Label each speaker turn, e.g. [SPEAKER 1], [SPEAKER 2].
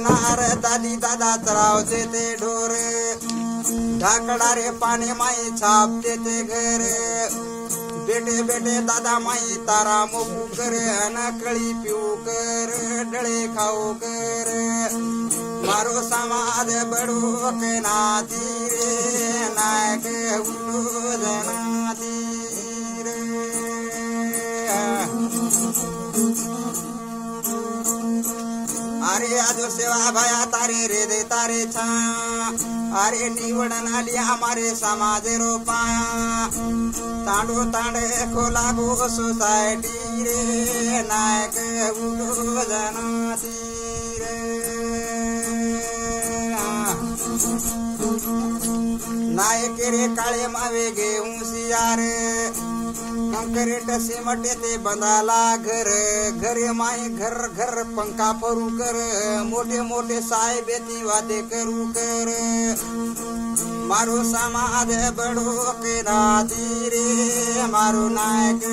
[SPEAKER 1] नार दादी दादा चरावते ते ढोर ढाकडारे पाणी माई छापते ते घर बेटे बेटे दादा माई तारा मोकू कर अनकळी पिऊ कर डळे खाऊ कर मारो समाज बडो के नाती रे नायक उठो जनाती रे अरे आजो सेवा भया तारे रे दे तारे छा अरे निवडन आली हमारे समाज रो पाया तांडो तांडे को लागो सोसायटी रे नायक उठो जनाती रे नायक रे काळे मावे घेऊन सियार कंकरेट सिमटे ते बंदाला घर घरे माई घर घर पंखा फरू कर मोठे मोठे साहेब ती वादे करू कर मारो समाज बडो के नाती रे मारो नायक